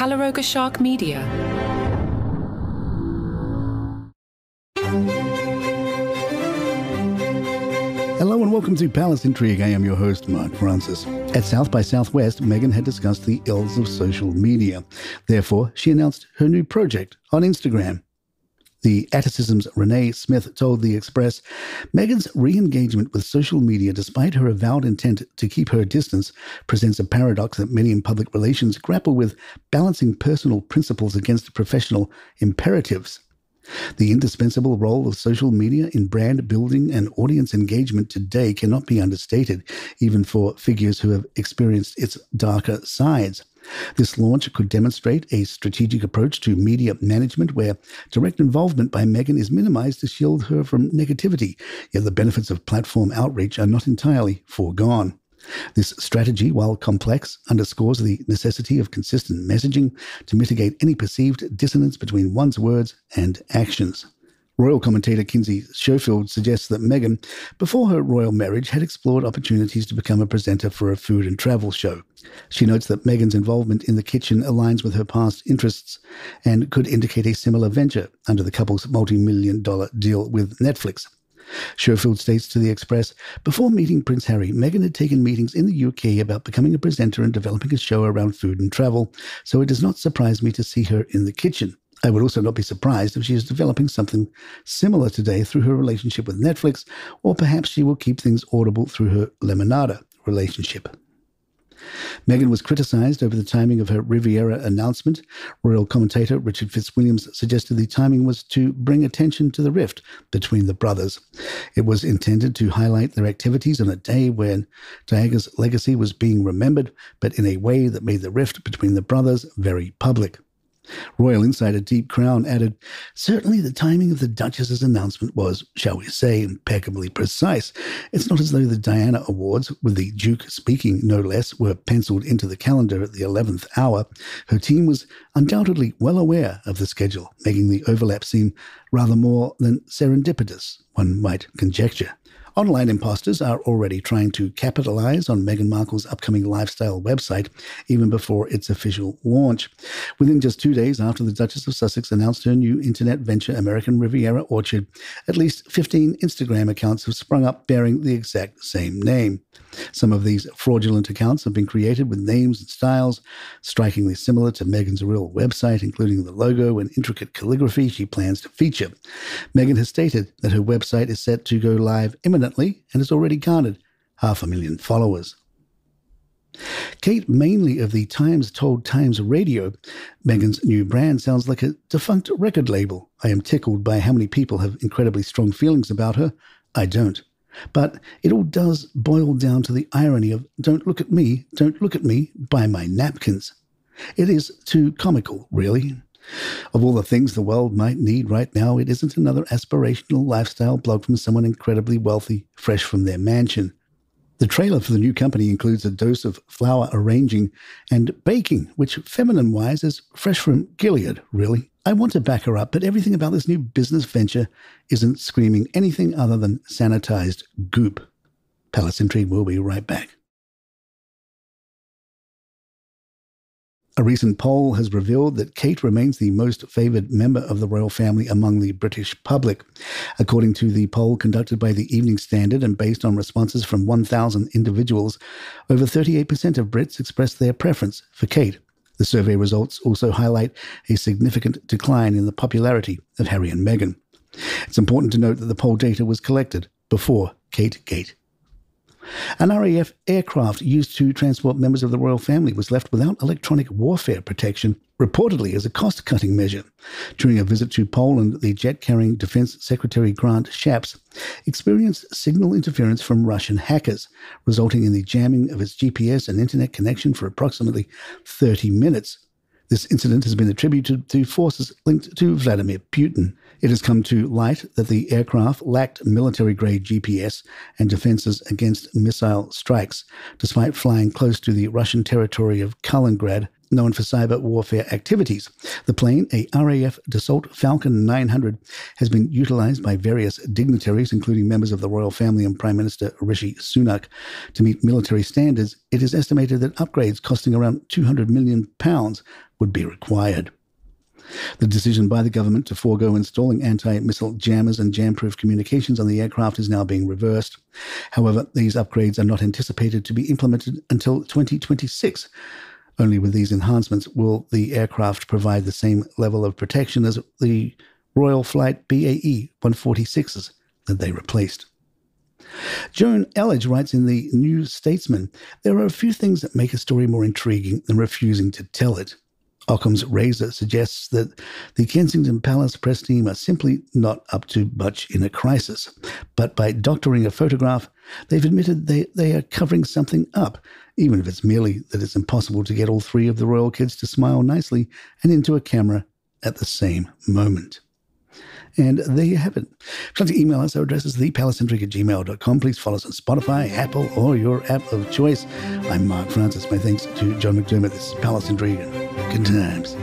Calaroga Shark Media. Hello and welcome to Palace Intrigue. I am your host, Mark Francis. At South by Southwest, Meghan had discussed the ills of social media. Therefore, she announced her new project on Instagram. The Atticism's Renee Smith told The Express, Meghan's re-engagement with social media, despite her avowed intent to keep her distance, presents a paradox that many in public relations grapple with, balancing personal principles against professional imperatives. The indispensable role of social media in brand building and audience engagement today cannot be understated, even for figures who have experienced its darker sides. This launch could demonstrate a strategic approach to media management where direct involvement by Meghan is minimized to shield her from negativity, yet the benefits of platform outreach are not entirely foregone. This strategy, while complex, underscores the necessity of consistent messaging to mitigate any perceived dissonance between one's words and actions. Royal commentator Kinsey Schofield suggests that Meghan, before her royal marriage, had explored opportunities to become a presenter for a food and travel show. She notes that Meghan's involvement in the kitchen aligns with her past interests and could indicate a similar venture under the couple's multi-million-dollar deal with Netflix. Schofield states to The Express, before meeting Prince Harry, Meghan had taken meetings in the UK about becoming a presenter and developing a show around food and travel, so it does not surprise me to see her in the kitchen. I would also not be surprised if she is developing something similar today through her relationship with Netflix, or perhaps she will keep things audible through her Lemonada relationship. Meghan was criticized over the timing of her Riviera announcement. Royal commentator Richard Fitzwilliams suggested the timing was to bring attention to the rift between the brothers. It was intended to highlight their activities on a day when Diana's legacy was being remembered, but in a way that made the rift between the brothers very public. Royal insider Deep Crown added, certainly the timing of the Duchess's announcement was, shall we say, impeccably precise. It's not as though the Diana Awards, with the Duke speaking no less, were penciled into the calendar at the 11th hour. Her team was undoubtedly well aware of the schedule, making the overlap seem rather more than serendipitous, one might conjecture. Online imposters are already trying to capitalize on Meghan Markle's upcoming lifestyle website, even before its official launch. Within just 2 days after the Duchess of Sussex announced her new internet venture, American Riviera Orchard, at least 15 Instagram accounts have sprung up bearing the exact same name. Some of these fraudulent accounts have been created with names and styles strikingly similar to Meghan's real website, including the logo and intricate calligraphy she plans to feature. Meghan has stated that her website is set to go live imminently and has already garnered 500,000 followers. Kate Mainley of the Times Told Times Radio, Meghan's new brand sounds like a defunct record label. I am tickled by how many people have incredibly strong feelings about her. I don't. But it all does boil down to the irony of don't look at me, buy my napkins. It is too comical, really. Of all the things the world might need right now, it isn't another aspirational lifestyle blog from someone incredibly wealthy, fresh from their mansion. The trailer for the new company includes a dose of flour arranging and baking, which feminine-wise is fresh from Gilead, really. I want to back her up, but everything about this new business venture isn't screaming anything other than sanitized goop. Palace Intrigue will be right back. A recent poll has revealed that Kate remains the most favoured member of the royal family among the British public. According to the poll conducted by the Evening Standard and based on responses from 1,000 individuals, over 38% of Brits expressed their preference for Kate. The survey results also highlight a significant decline in the popularity of Harry and Meghan. It's important to note that the poll data was collected before KateGate. An RAF aircraft used to transport members of the royal family was left without electronic warfare protection, reportedly as a cost-cutting measure. During a visit to Poland, the jet-carrying Defense Secretary Grant Shapps experienced signal interference from Russian hackers, resulting in the jamming of its GPS and internet connection for approximately 30 minutes. This incident has been attributed to forces linked to Vladimir Putin. It has come to light that the aircraft lacked military-grade GPS and defenses against missile strikes, despite flying close to the Russian territory of Kaliningrad. known for cyber warfare activities. The plane, a RAF Dassault Falcon 900, has been utilized by various dignitaries, including members of the royal family and Prime Minister Rishi Sunak. To meet military standards, it is estimated that upgrades costing around £200 million would be required. The decision by the government to forego installing anti-missile jammers and jam-proof communications on the aircraft is now being reversed. However, these upgrades are not anticipated to be implemented until 2026. Only with these enhancements will the aircraft provide the same level of protection as the Royal Flight BAE 146s that they replaced. Joan Elledge writes in the New Statesman, "There are a few things that make a story more intriguing than refusing to tell it. Occam's razor suggests that the Kensington Palace press team are simply not up to much in a crisis. But by doctoring a photograph, they've admitted they are covering something up, even if it's merely that it's impossible to get all three of the royal kids to smile nicely and into a camera at the same moment." And there you have it. If you'd like to email us, our address is thepalaceintrigue@gmail.com. Please follow us on Spotify, Apple, or your app of choice. I'm Mark Francis. My thanks to John McDermott. This is Palace Intrigue. Good times.